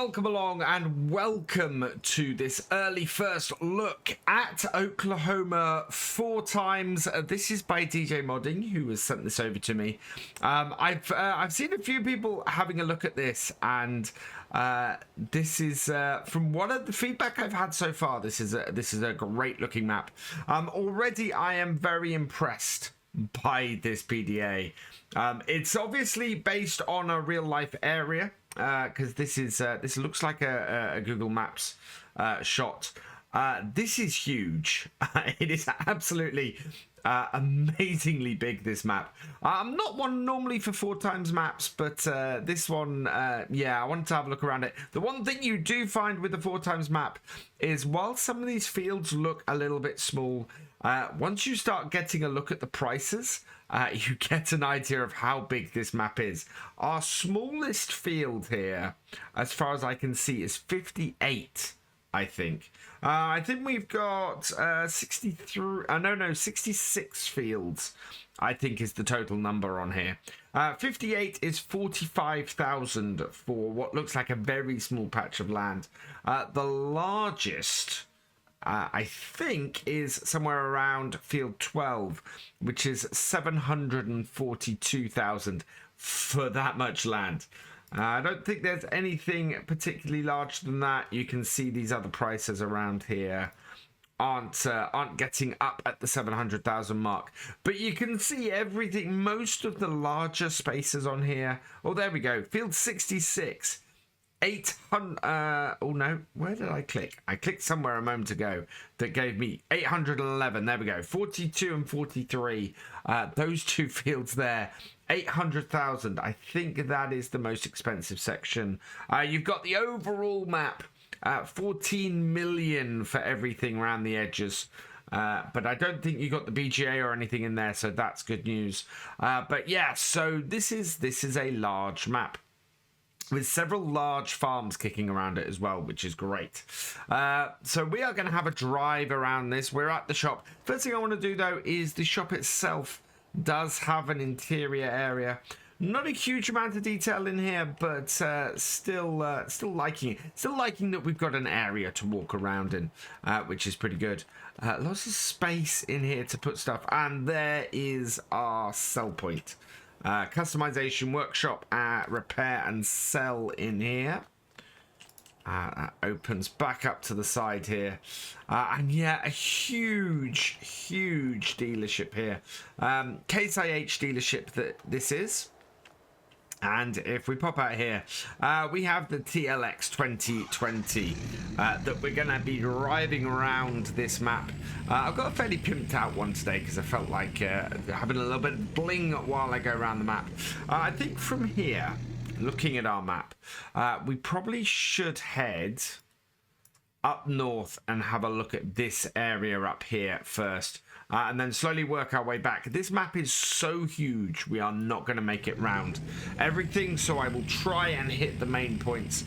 welcome along and welcome to this early first look at Oklahoma 4 times. This is by DJ Modding, who has sent this over to me. I've seen a few people having a look at this, and this is from one of the feedback I've had so far. This is a great looking map. Already I am very impressed by this PDA. It's obviously based on a real life area, because this looks like a Google Maps shot. This is huge. It is absolutely amazingly big, this map. I'm not one normally for 4 times maps, but this one, yeah, I wanted to have a look around it. The one thing you do find with the 4 times map is while some of these fields look a little bit small, once you start getting a look at the prices, you get an idea of how big this map is. Our smallest field here, as far as I can see, is 58, I think. I think we've got 66 fields, I think is the total number on here. 58 is 45,000 for what looks like a very small patch of land. The largest, I think, is somewhere around field 12, which is 742,000 for that much land. I don't think there's anything particularly larger than that. You can see these other prices around here aren't getting up at the 700,000 mark, but you can see everything. Most of the larger spaces on here. Oh, there we go. Field 66. 800, oh no, where did I click? I clicked somewhere a moment ago that gave me 811. There we go. 42 and 43. Those two fields there. 800,000. I think that is the most expensive section. You've got the overall map. 14 million for everything around the edges. But I don't think you got the BGA or anything in there, so that's good news. But yeah, so this is a large map with several large farms kicking around it as well, which is great. So we are going to have a drive around this. We're at the shop. First thing I want to do, though, is the shop itself does have an interior area. Not a huge amount of detail in here, but still liking it. Still liking that we've got an area to walk around in, which is pretty good. Lots of space in here to put stuff. And there is our sell point. Customization workshop, repair and sell in here. That opens back up to the side here, and yeah, a huge dealership here. Case IH dealership that this is. And if we pop out here, we have the TLX 2020 that we're going to be driving around this map. I've got a fairly pimped out one today because I felt like having a little bit of bling while I go around the map. I think from here, looking at our map, we probably should head up north and have a look at this area up here first. And then slowly work our way back. This map is so huge, we are not going to make it round everything, so I will try and hit the main points.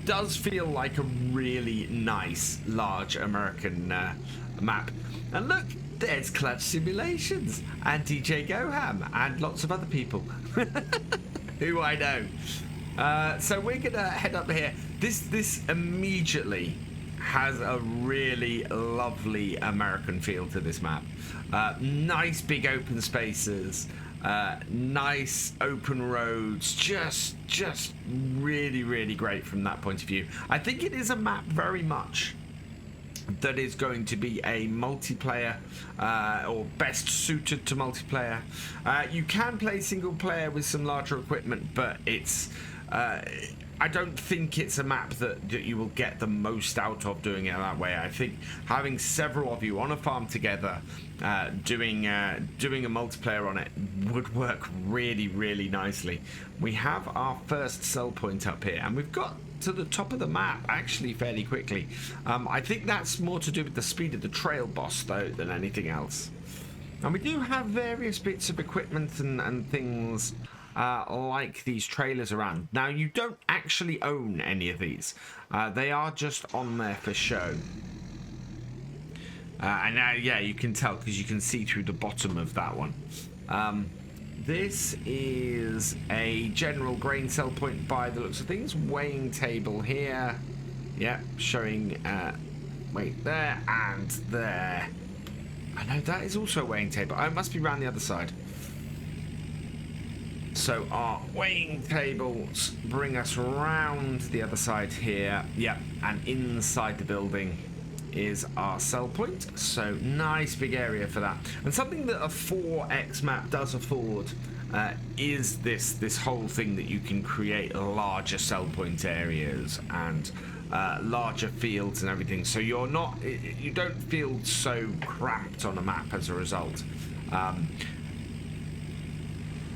Does feel like a really nice, large American map. And look, there's Clutch Simulations, and DJ Goham, and lots of other people who I know. So we're going to head up here. This immediately has a really lovely American feel to this map. Nice big open spaces, nice open roads, just really great from that point of view. I think it is a map very much that is going to be a multiplayer, or best suited to multiplayer. You can play single player with some larger equipment, but it's I don't think it's a map that you will get the most out of doing it that way. I think having several of you on a farm together, doing a multiplayer on it would work really nicely. We have our first sell point up here, and we've got to the top of the map actually fairly quickly. I think that's more to do with the speed of the trail boss, though, than anything else. And we do have various bits of equipment and things like these trailers around. Now, you don't actually own any of these. They are just on there for show. And now, yeah, you can tell because you can see through the bottom of that one. This is a general grain sell point by the looks of things. Weighing table here. Yeah, showing weight there and there. I know that is also a weighing table. Oh, it must be around the other side. So our weighing tables bring us round the other side here. Yeah, and inside the building is our sell point. So nice big area for that. And something that a 4X map does afford is this whole thing that you can create larger sell point areas and larger fields and everything. So you don't feel so cramped on a map as a result.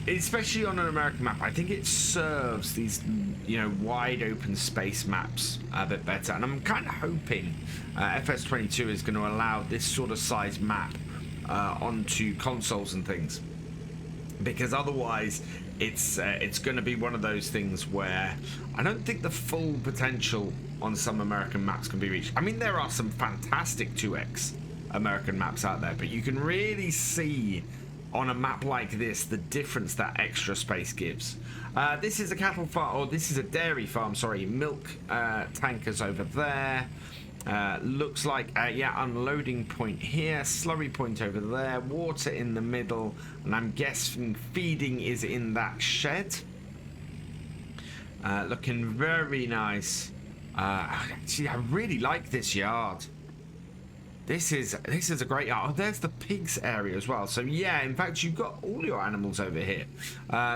Especially on an American map, I think it serves these, wide open space maps a bit better. And I'm kind of hoping FS22 is going to allow this sort of size map onto consoles and things, because otherwise it's going to be one of those things where I don't think the full potential on some American maps can be reached. I mean, there are some fantastic 2X American maps out there, but you can really see on a map like this the difference that extra space gives. This is a cattle farm, or this is a dairy farm, sorry. Milk tankers over there. Looks like unloading point here, slurry point over there, water in the middle, and I'm guessing feeding is in that shed. Looking very nice. Actually, I really like this yard. This is a great yard. Oh, there's the pigs area as well. So yeah, in fact, you've got all your animals over here.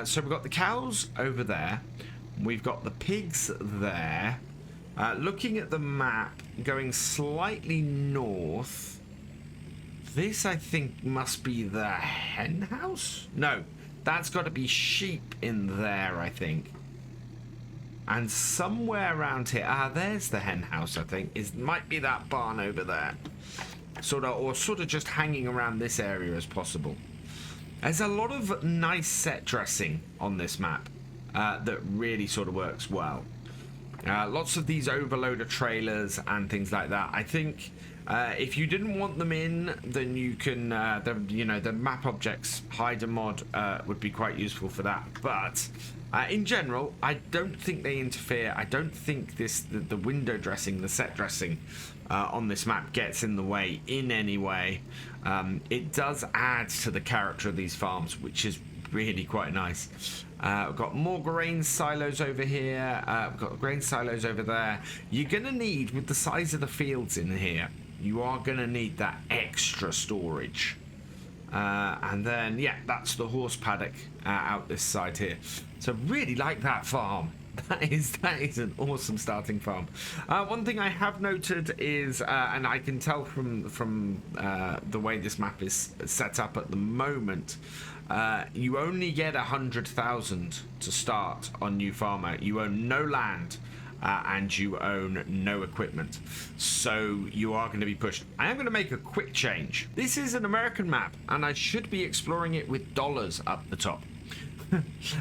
So we've got the cows over there. We've got the pigs there. Looking at the map, going slightly north. This, I think, must be the hen house? No, that's got to be sheep in there, I think. And somewhere around here, there's the hen house, I think. Might be that barn over there. Sort of just hanging around this area as possible. There's a lot of nice set dressing on this map that really sort of works well. Lots of these overloader trailers and things like that. I think if you didn't want them in, then you can, the map objects hider mod would be quite useful for that. But in general, I don't think they interfere. I don't think the window dressing, the set dressing on this map gets in the way in any way. It does add to the character of these farms, which is really quite nice. We've got more grain silos over here. We've got grain silos over there. You're going to need, with the size of the fields in here, you are going to need that extra storage. And then, yeah, that's the horse paddock out this side here. So really like that farm. That is an awesome starting farm. One thing I have noted is, and I can tell from the way this map is set up at the moment, you only get 100,000 to start on New Farmer. You own no land. And you own no equipment, so you are going to be pushed. I am going to make a quick change. This is an American map, and I should be exploring it with dollars up the top.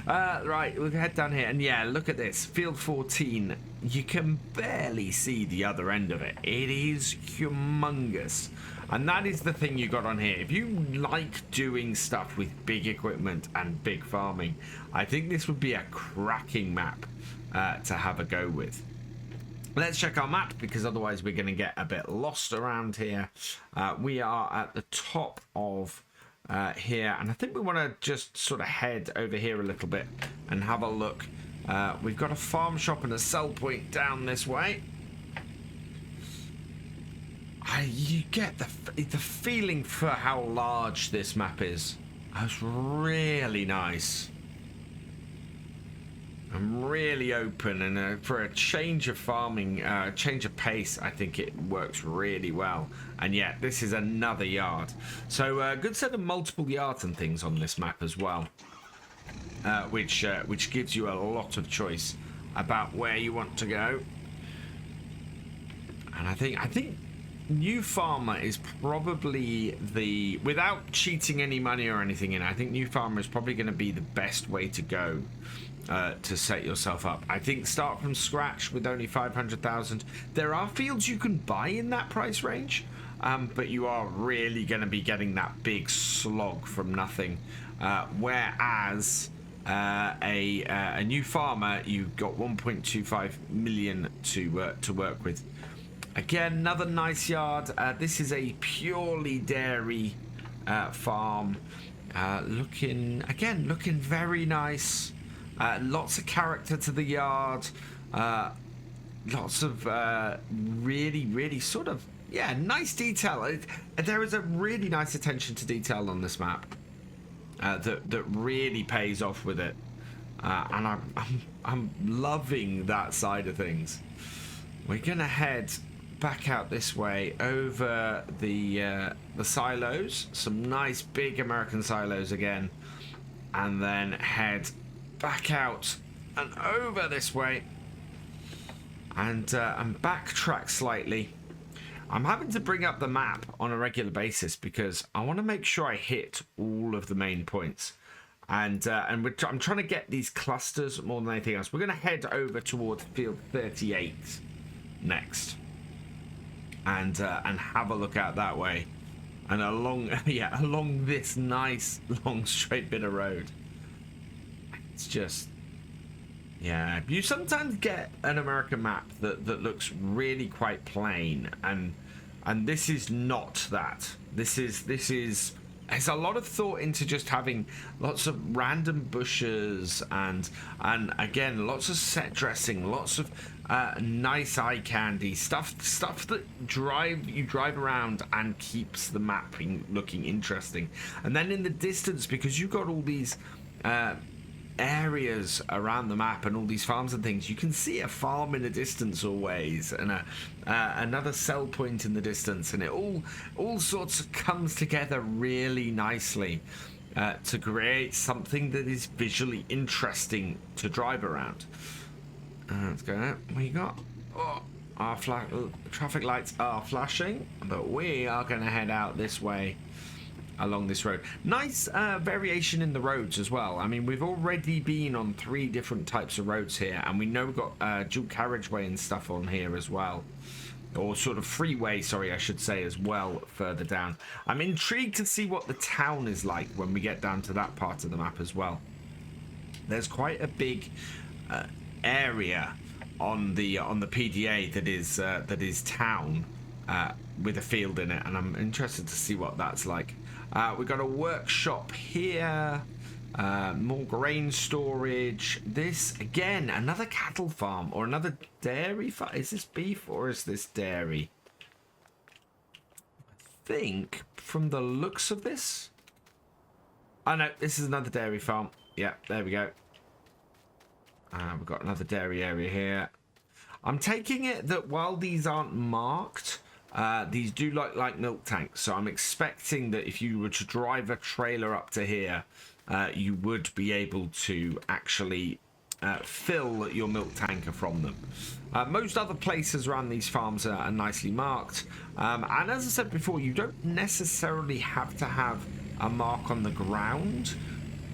Right, we'll head down here, and yeah, look at this. Field 14. You can barely see the other end of it. It is humongous. And that is the thing you got on here. If you like doing stuff with big equipment and big farming, I think this would be a cracking map to have a go with. Let's check our map, because otherwise we're going to get a bit lost around here. We are at the top of here, and I think we want to just sort of head over here a little bit and have a look. We've got a farm shop and a sell point down this way. You get the feeling for how large this map is. That's really nice. I'm really open, and for a change of farming, change of pace, I think it works really well. And yeah, this is another yard. So a good set of multiple yards and things on this map as well, which gives you a lot of choice about where you want to go. And I think New Farmer is probably the, without cheating any money or anything in, I think New Farmer is probably going to be the best way to go. To set yourself up. I think start from scratch with only 500,000. There are fields you can buy in that price range, but you are really going to be getting that big slog from nothing whereas a new farmer, you've got 1.25 million to work with. Again, another nice yard. This is a purely dairy farm. Looking very nice. Lots of character to the yard. Lots of really sort of, yeah, nice detail. There is a really nice attention to detail on this map that really pays off with it, and I'm loving that side of things. We're gonna head back out this way over the silos, some nice big American silos again, and then head back out and over this way, and backtrack slightly. I'm having to bring up the map on a regular basis because I want to make sure I hit all of the main points, and I'm trying to get these clusters more than anything else. We're going to head over towards field 38 next, and have a look out that way, and along this nice long straight bit of road. It's just, yeah, you sometimes get an American map that looks really quite plain, and this is not that. This is there's a lot of thought into just having lots of random bushes and again lots of set dressing, lots of nice eye candy stuff that you drive around and keeps the mapping looking interesting. And then in the distance, because you've got all these areas around the map and all these farms and things, you can see a farm in the distance always, and another sell point in the distance, and it all sorts of comes together really nicely to create something that is visually interesting to drive around. Let's go out. What you got? Oh, our traffic lights are flashing, but we are going to head out this way along this road. Nice variation in the roads as well. I mean, we've already been on 3 different types of roads here, and we know we've got dual carriageway and stuff on here as well, or sort of freeway, sorry, I should say, as well further down. I'm intrigued to see what the town is like when we get down to that part of the map as well. There's quite a big area on the PDA that is town with a field in it, and I'm interested to see what that's like. We've got a workshop here, more grain storage. This, again, another cattle farm or another dairy farm. Is this beef or is this dairy? I think from the looks of this. Oh no, this is another dairy farm. Yeah, there we go. We've got another dairy area here. I'm taking it that while these aren't marked, these do look like milk tanks, so I'm expecting that if you were to drive a trailer up to here, you would be able to actually fill your milk tanker from them. Most other places around these farms are nicely marked, and as I said before, you don't necessarily have to have a mark on the ground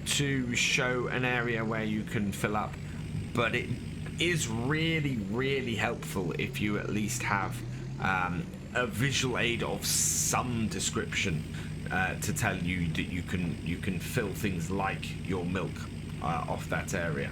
to show an area where you can fill up, but it is really helpful if you at least have a visual aid of some description to tell you that you can fill things like your milk off that area.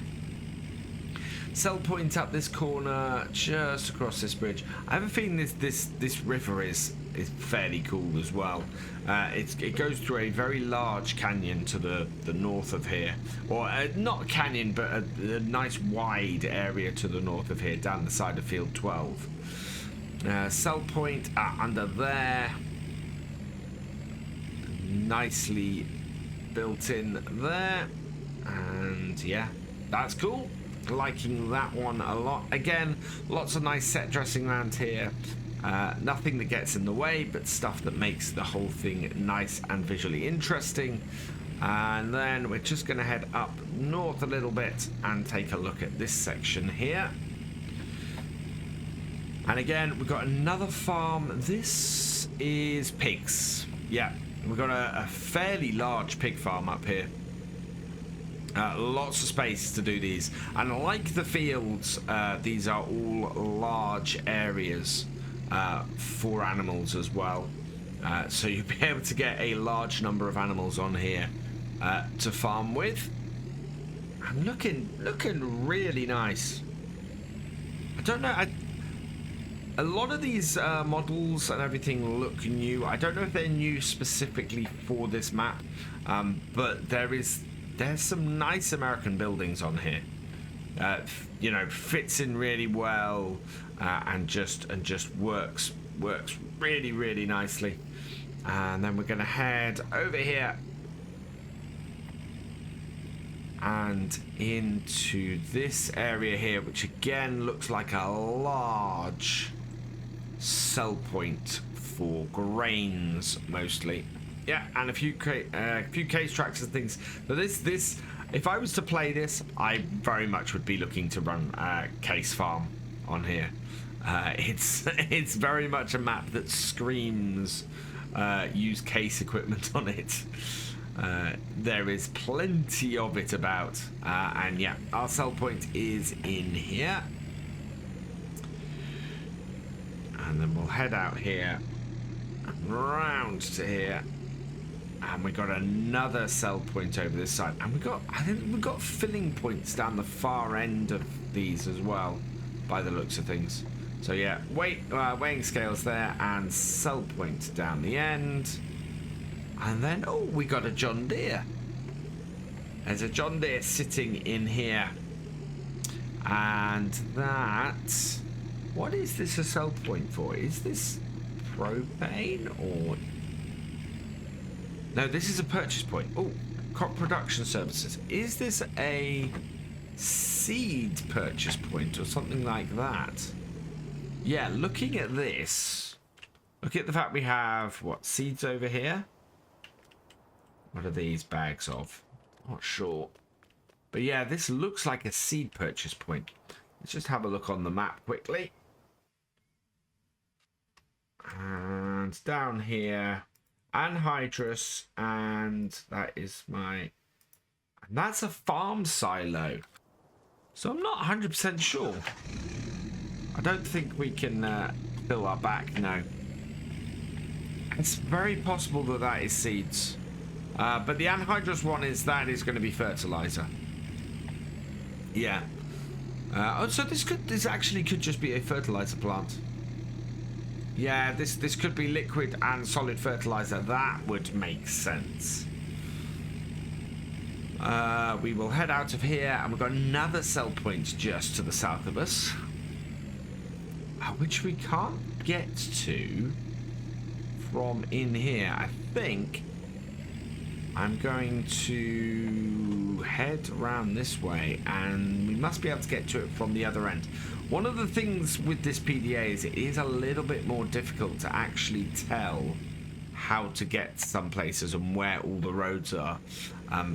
Sell point up this corner, just across this bridge. I have a feeling this river is fairly cool as well. It goes through a very large canyon to the north of here, or not a canyon, but a nice wide area to the north of here, down the side of field 12. Sell point under there, nicely built in there, and yeah, that's cool. Liking that one a lot. Again, lots of nice set dressing around here. Nothing that gets in the way, but stuff that makes the whole thing nice and visually interesting. And then we're just going to head up north a little bit and take a look at this section here. And again, we've got another farm. This is pigs. Yeah, we've got a fairly large pig farm up here. Lots of space to do these, and like the fields, these are all large areas for animals as well, so you'll be able to get a large number of animals on here to farm with. And looking really nice. I don't know. A lot of these models and everything look new. I don't know if they're new specifically for this map, but there's some nice American buildings on here. You know, fits in really well, and just works really nicely. And then we're gonna head over here and into this area here, which again looks like a large sell point for grains mostly. Yeah, and a few case tracks and things. But this, if I was to play this, I very much would be looking to run case farm on here. It's very much a map that screams use case equipment on it. There is plenty of it about, and yeah, our sell point is in here. And then we'll head out here and round to here, and we got another sell point over this side, and I think we've got filling points down the far end of these as well, by the looks of things. So yeah, weighing scales there and sell point down the end, and then oh, we got a John Deere. There's a John Deere sitting in here, and that. What is this a sell point for? Is this propane or... No, this is a purchase point. Oh, crop production services. Is this a seed purchase point or something like that? Yeah, looking at this, look at the fact we have, what, seeds over here? What are these bags of? Not sure. But yeah, this looks like a seed purchase point. Let's just have a look on the map quickly. And down here, anhydrous, and that is and that's a farm silo. So I'm not 100% sure. I don't think we can fill our back, no. It's very possible that that is seeds. But the anhydrous one is going to be fertilizer. Yeah. Oh, so this actually could just be a fertilizer plant. Yeah, this could be liquid and solid fertilizer. That would make sense. We will head out of here, and we've got another sell point just to the south of us, which we can't get to from in here. I think I'm going to head around this way, and we must be able to get to it from the other end. One of the things with this PDA is it is a little bit more difficult to actually tell how to get some places and where all the roads are,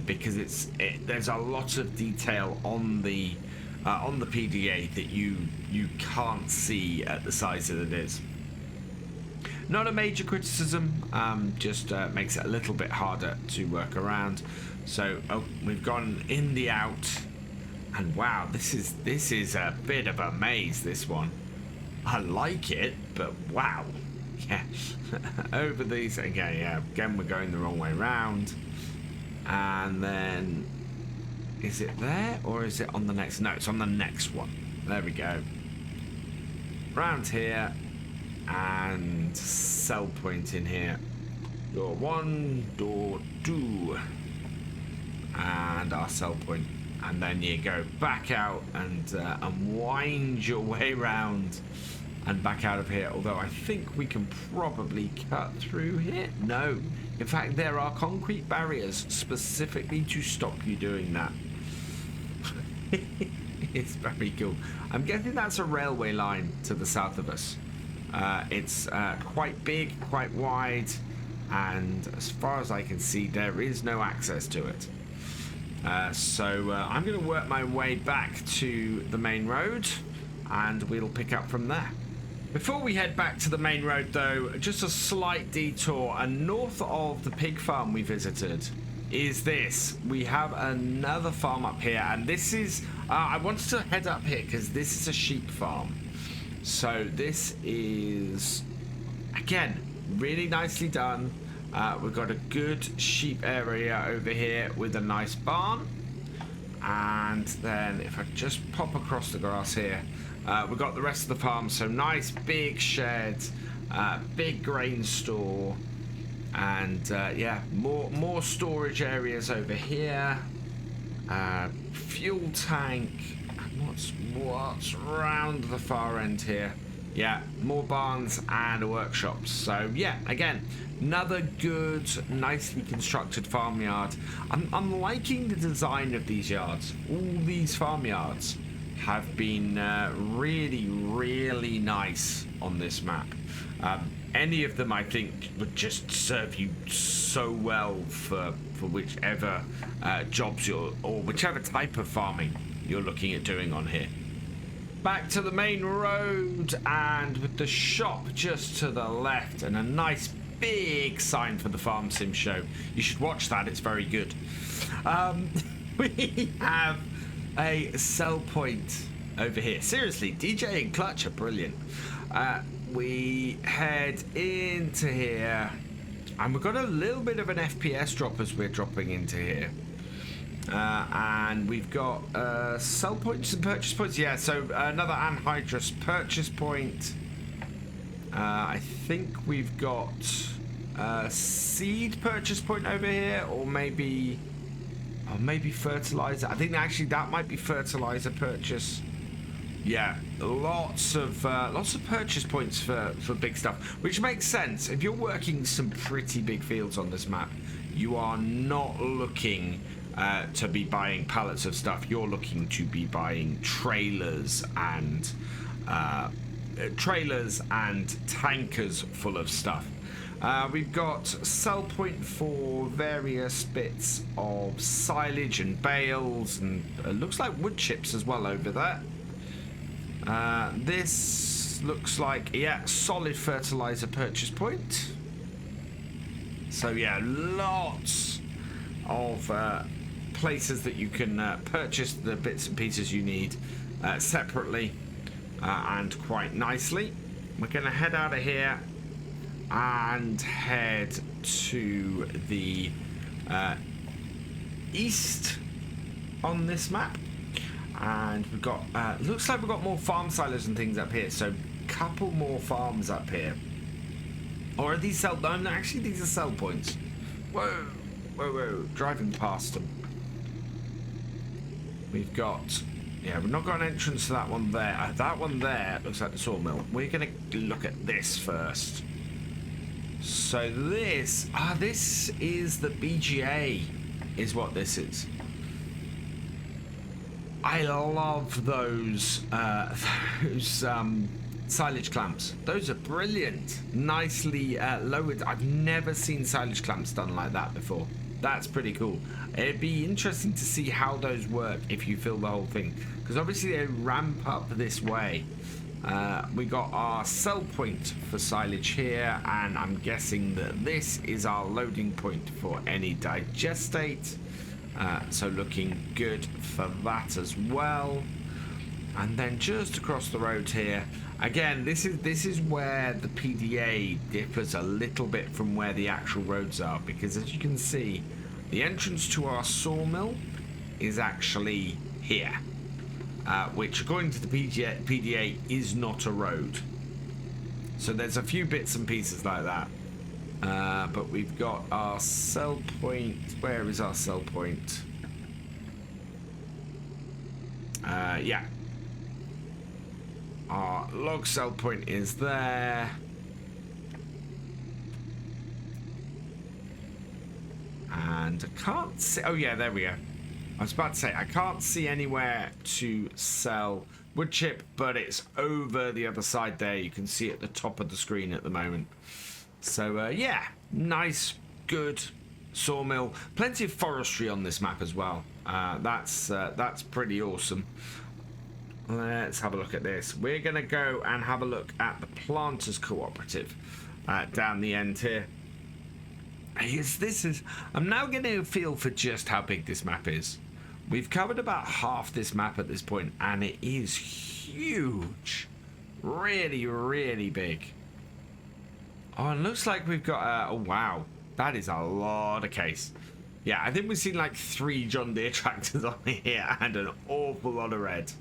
because there's a lot of detail on the PDA that you can't see at the size that it is. Not a major criticism, just makes it a little bit harder to work around. So we've gone in the out. And wow, this is a bit of a maze, this one. I like it, but wow. Yeah. Over these again, yeah, again we're going the wrong way round. And then is it there or is it on the next? No, it's on the next one. There we go. Round here and sell point in here. Door 1, door 2. And our sell point. And then you go back out and wind your way round and back out of here. Although I think we can probably cut through here. No. In fact, there are concrete barriers specifically to stop you doing that. It's very cool. I'm guessing that's a railway line to the south of us. It's quite big, quite wide, and as far as I can see, there is no access to it. So I'm going to work my way back to the main road, and we'll pick up from there. Before we head back to the main road, though, just a slight detour, and north of the pig farm we visited is this. We have another farm up here, and this is... I wanted to head up here because this is a sheep farm. So this is, again, really nicely done. We've got a good sheep area over here with a nice barn. And then if I just pop across the grass here, we've got the rest of the farm. So nice big shed, big grain store, and yeah, more storage areas over here. Fuel tank. And what's around the far end here? Yeah, more barns and workshops. So yeah, again, another good, nicely constructed farmyard. I'm liking the design of these yards. All these farmyards have been really nice on this map. Any of them, I think, would just serve you so well for whichever jobs or whichever type of farming you're looking at doing on here. Back to the main road, and with the shop just to the left, and a nice big sign for the Farm Sim show. You should watch that, it's very good. We have a sell point over here. Seriously, DJ and Clutch are brilliant. We head into here, and we've got a little bit of an FPS drop as we're dropping into here. And we've got sell points and purchase points. Yeah, so another anhydrous purchase point. I think we've got seed purchase point over here, or maybe fertilizer. I think actually that might be fertilizer purchase. Yeah, lots of purchase points for big stuff, which makes sense. If you're working some pretty big fields on this map, you are not looking to be buying pallets of stuff. You're looking to be buying trailers and tankers full of stuff. We've got sell point for various bits of silage and bales, and looks like wood chips as well over there. This looks like, yeah, solid fertilizer purchase point. So yeah, lots of places that you can purchase the bits and pieces you need separately and quite nicely. We're going to head out of here and head to the east on this map, and we've got looks like we've got more farm silos and things up here, so a couple more farms up here. Or are these sell? No, actually these are sell points. Whoa, driving past them. We've got, yeah, we've not got an entrance to that one there. That one there looks like the sawmill. We're gonna look at this first. So this is the BGA, is what this is. I love those silage clamps. Those are brilliant. Nicely lowered. I've never seen silage clamps done like that before. That's pretty cool. It'd be interesting to see how those work if you fill the whole thing, because obviously they ramp up this way. We got our sell point for silage here, and I'm guessing that this is our loading point for any digestate. So looking good for that as well. And then just across the road here, again, this is where the PDA differs a little bit from where the actual roads are, because as you can see, the entrance to our sawmill is actually here, which according to the PDA is not a road. So there's a few bits and pieces like that. But we've got our sell point. Where is our sell point? Yeah. Our log sell point is there. And I can't see. Oh, yeah, there we go. I was about to say, I can't see anywhere to sell wood chip, but it's over the other side there. You can see it at the top of the screen at the moment. So, yeah, nice, good sawmill. Plenty of forestry on this map as well. That's pretty awesome. Let's have a look at this. We're going to go and have a look at the Planters Cooperative down the end here. I'm now getting a feel for just how big this map is. We've covered about half this map at this point, and it is huge. Really, really big. Oh, and looks like we've got oh wow, That is a lot of case. Yeah, I think we've seen like 3 John Deere tractors on here and an awful lot of red.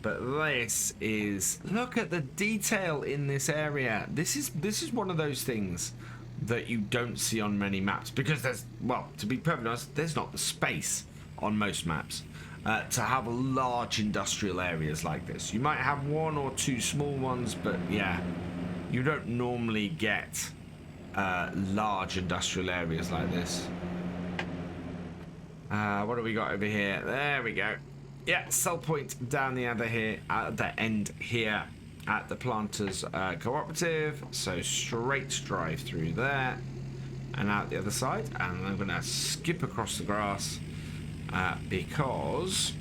But this is, look at the detail in this area. This is one of those things that you don't see on many maps because there's, well, to be perfectly honest, there's not the space on most maps to have large industrial areas like this. You might have 1 or 2 small ones, but yeah, you don't normally get large industrial areas like this. What do we got over here? There we go. Yeah, sell point down the other here at the end here at the Planters Cooperative. So straight drive through there and out the other side. And I'm going to skip across the grass because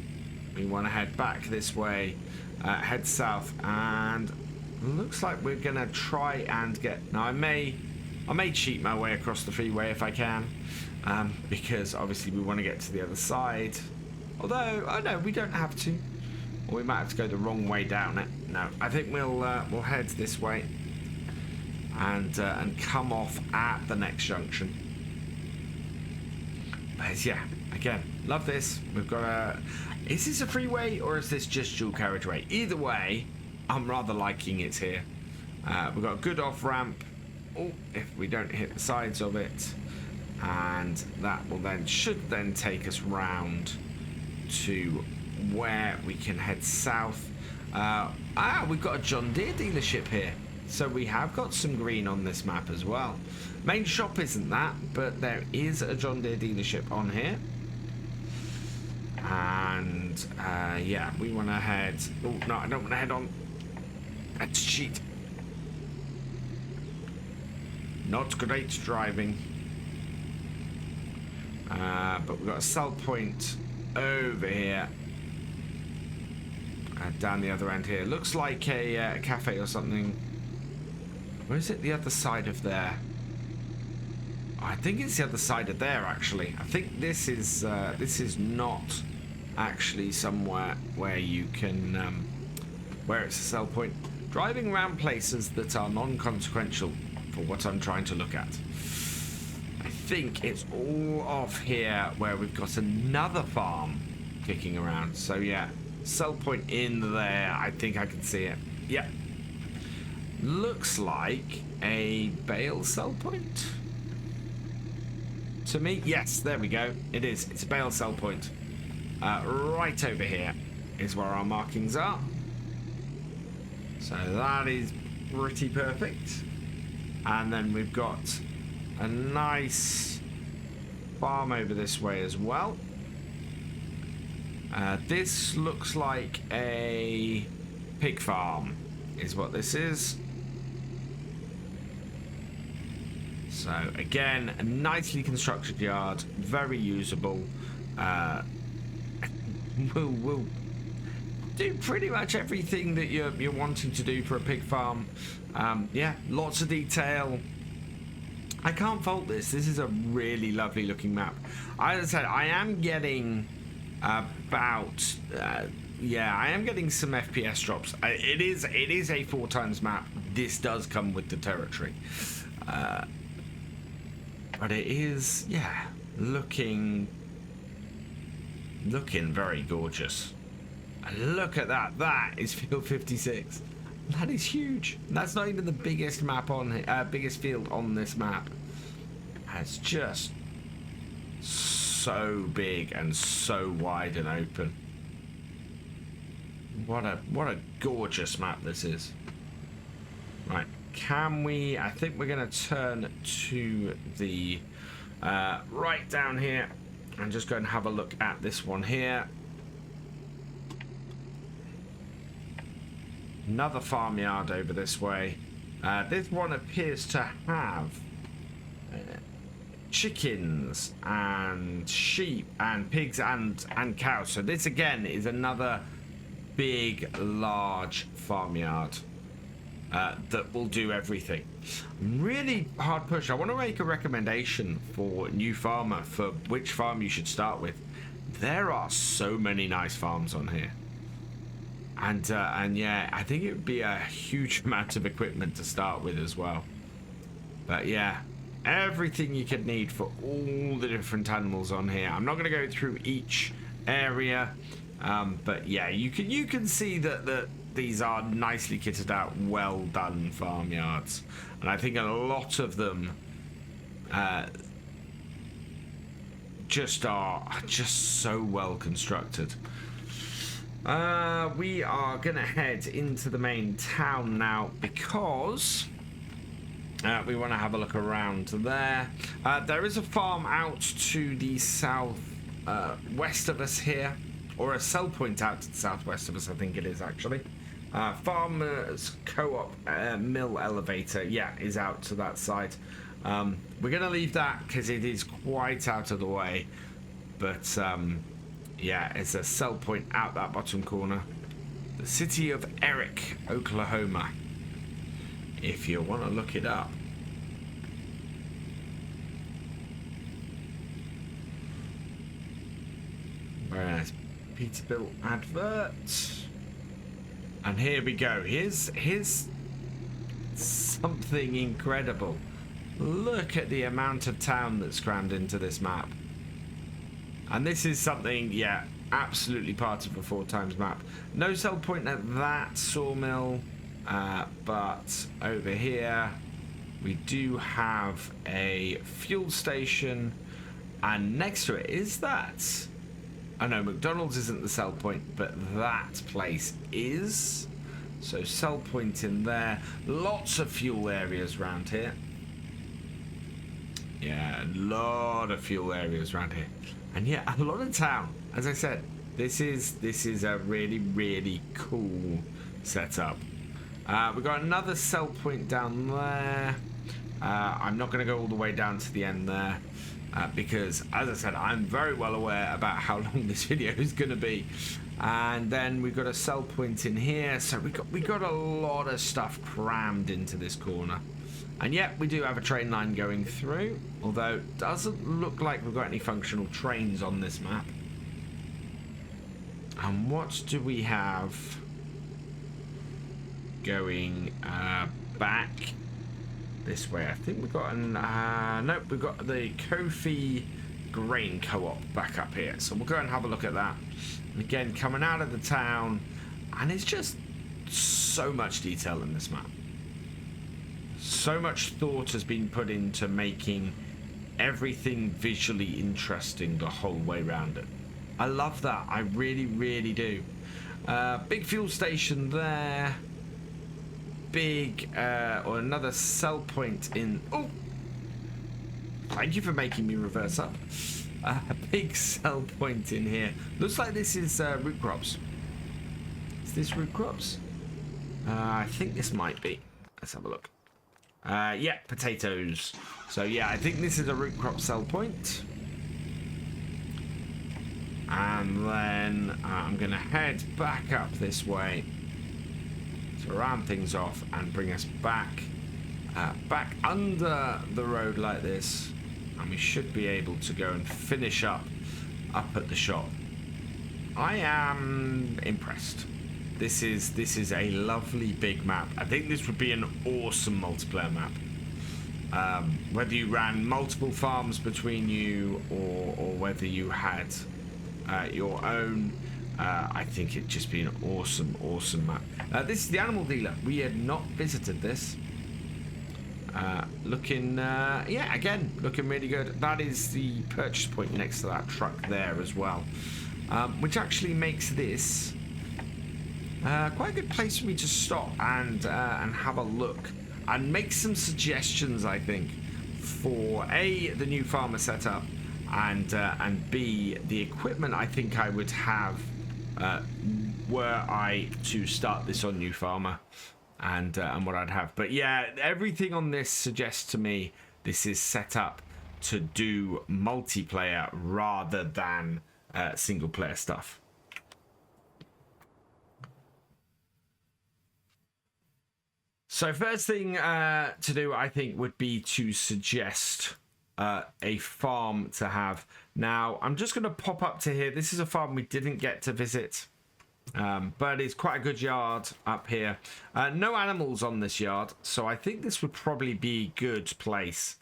we want to head back this way, head south, and looks like we're going to try and get. Now I may cheat my way across the freeway if I can, because obviously we want to get to the other side. Although, oh no, we don't have to. Or we might have to go the wrong way down it. No, I think we'll head this way and come off at the next junction. But yeah, again, love this. We've got a. Is this a freeway or is this just dual carriageway? Either way, I'm rather liking it here. We've got a good off ramp. Oh, if we don't hit the sides of it, and that will then should then take us round to where we can head south. We've got a John Deere dealership here, so we have got some green on this map as well. Main shop isn't that, but there is a John Deere dealership on here. And yeah, we want to head. Oh no, I don't want to head on. That's cheat. Not great driving. But we've got a sell point over here. Down the other end here. Looks like a cafe or something. Where is it? The other side of there. I think it's the other side of there, actually. I think this is not actually somewhere where you can where it's a sell point. Driving around places that are non-consequential for what I'm trying to look at. I think it's all off here where we've got another farm kicking around. So yeah, sell point in there. I think I can see it. Yeah. Looks like a bale sell point. To me, yes, there we go. It is. It's a bale sell point. Right over here is where our markings are. So that is pretty perfect. And then we've got a nice farm over this way as well. This looks like a pig farm is what this is. So again, a nicely constructed yard, very usable. We'll do pretty much everything that you're wanting to do for a pig farm. Yeah, lots of detail. I can't fault this. This is a really lovely looking map. As I said, I am getting about yeah, I am getting some FPS drops. It is a 4x map. This does come with the territory. But it is, yeah, looking very gorgeous. And look at that. That is field 56. That is huge. That's not even the biggest map on biggest field on this map. It's just so big and so wide and open. What a gorgeous map this is. Right. Can we, I think we're going to turn to the right down here and just go and have a look at this one here. Another farmyard over this way. This one appears to have chickens and sheep and pigs and cows. So this again is another big, large farmyard. That will do everything. Really hard push. I want to make a recommendation for a new farmer for which farm you should start with. There are so many nice farms on here, and yeah, I think it would be a huge amount of equipment to start with as well. But yeah, everything you could need for all the different animals on here. I'm not going to go through each area, but yeah, you can see that these are nicely kitted out, well done farmyards, and I think a lot of them just so well constructed. We are gonna head into the main town now because we want to have a look around there. There is a farm out to the south west of us here, or a sell point out to the southwest of us, I think it is actually. Farmers Co-op mill elevator, yeah, is out to that side. We're gonna leave that because it is quite out of the way, but yeah, it's a sell point out that bottom corner. The city of Eric, Oklahoma, if you want to look it up. Very nice Peterbilt advert. And here we go. Here's something incredible. Look at the amount of town that's crammed into this map. And this is something, yeah, absolutely part of a 4x map. No sell point at that sawmill, but over here we do have a fuel station, and next to it is that. I know McDonald's isn't the sell point, but that place is. So sell point in there. Lots of fuel areas around here. Yeah, a lot of fuel areas around here. And yeah, a lot of town. As I said, this is a really cool setup. We've got another sell point down there. I'm not going to go all the way down to the end there. Because, as I said, I'm very well aware about how long this video is going to be. And then we've got a sell point in here. So we got a lot of stuff crammed into this corner. And yet, we do have a train line going through. Although, it doesn't look like we've got any functional trains on this map. And what do we have going back this way? I think we've got an nope, we've got the Kofi Grain Co-op back up here, so we'll go and have a look at that. And again, coming out of the town, and it's just so much detail in this map. So much thought has been put into making everything visually interesting the whole way around it. I love that. I really do. Big fuel station there. Big or another sell point in. Oh, thank you for making me reverse up. A big sell point in here. Looks like this is root crops. Is this root crops? I think this might be. Let's have a look. Yeah, potatoes. So yeah, I think this is a root crop sell point. And then I'm gonna head back up this way to round things off and bring us back under the road like this, and we should be able to go and finish up at the shop. I am impressed. This is a lovely big map. I think this would be an awesome multiplayer map. Whether you ran multiple farms between you or whether you had your own, I think it'd just be an awesome map. This is the animal dealer. We had not visited this. Looking, yeah, again, looking really good. That is the purchase point next to that truck there as well, which actually makes this quite a good place for me to stop and have a look and make some suggestions, I think, for A, the new farmer setup, and B, the equipment I think I would have were I to start this on new farmer, and what I'd have. But yeah, everything on this suggests to me this is set up to do multiplayer rather than single player stuff. So first thing to do, I think, would be to suggest a farm to have. Now, I'm just going to pop up to here. This is a farm we didn't get to visit But it's quite a good yard up here. No animals on this yard, so I think this would probably be a good place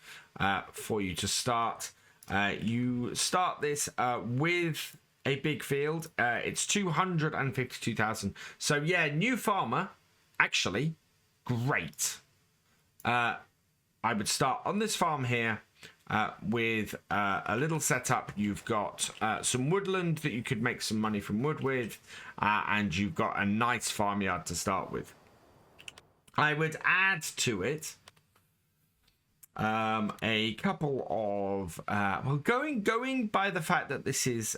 for you to start. You start this with a big field. It's 252,000. So yeah, new farmer, actually, great. I would start on this farm here with a little setup. You've got some woodland that you could make some money from wood with, and you've got a nice farmyard to start with. I would add to it a couple of well, going by the fact that this is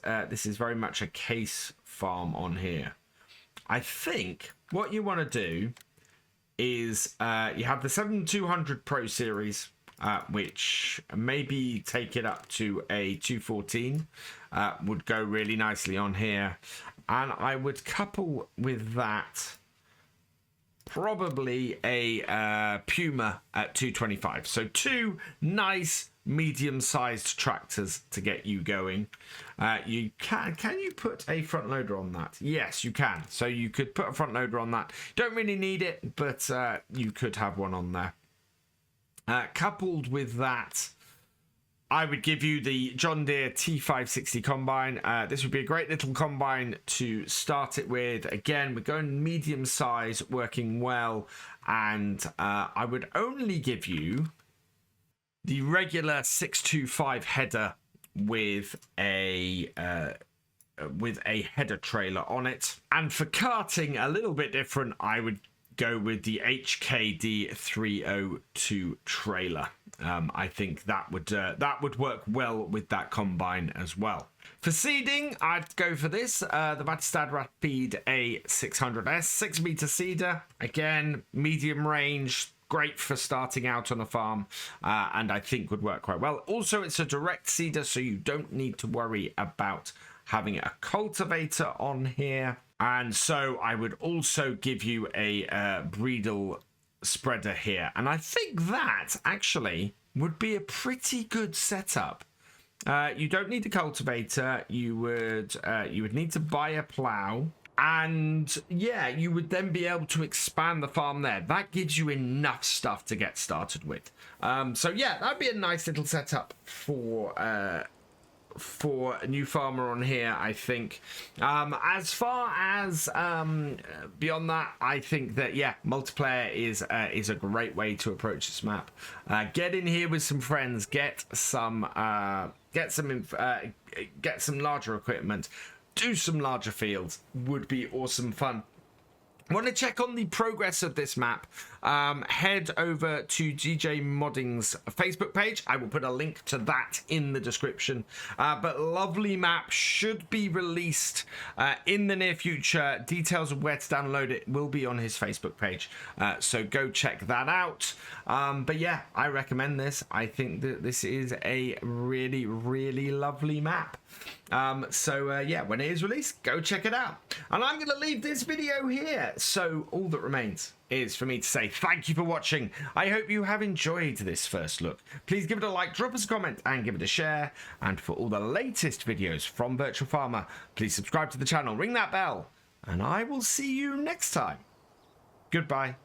very much a case farm on here. I think what you want to do is you have the 7200 Pro series, which maybe take it up to a 214 would go really nicely on here, and I would couple with that probably a Puma at 225. So two nice medium-sized tractors to get you going. You can you put a front loader on that? Yes, you can. So you could put a front loader on that. Don't really need it, but you could have one on there. Coupled with that, I would give you the John Deere T560 combine. This would be a great little combine to start it with. Again, we're going medium size, working well, and I would only give you the regular 625 header with a header trailer on it. And for karting, a little bit different, I would go with the HKD 302 trailer. I think that would work well with that combine as well. For seeding, I'd go for this, the Vatstad Rapide A600S 6-meter seeder. Again, medium range, great for starting out on a farm, and I think would work quite well. Also, it's a direct seeder, so you don't need to worry about having a cultivator on here. And so I would also give you a Breedle spreader here. And I think that actually would be a pretty good setup. You don't need a cultivator. You would need to buy a plow. And yeah, you would then be able to expand the farm there. That gives you enough stuff to get started with. So yeah, that'd be a nice little setup for a new farmer on here, I think. As far as beyond that, I think that yeah, multiplayer is a great way to approach this map. Get in here with some friends, get some larger equipment, do some larger fields. Would be awesome fun. Want to check on the progress of this map, head over to DJ Modding's Facebook page. I will put a link to that in the description. But lovely map, should be released in the near future. Details of where to download it will be on his Facebook page, so go check that out. But yeah, I recommend this. I think that this is a really, really lovely map. Yeah, when it is released, go check it out. And I'm going to leave this video here. So all that remains is for me to say thank you for watching. I hope you have enjoyed this first look. Please give it a like, drop us a comment, and give it a share. And for all the latest videos from Virtual Farmer, please subscribe to the channel, ring that bell, and I will see you next time. Goodbye.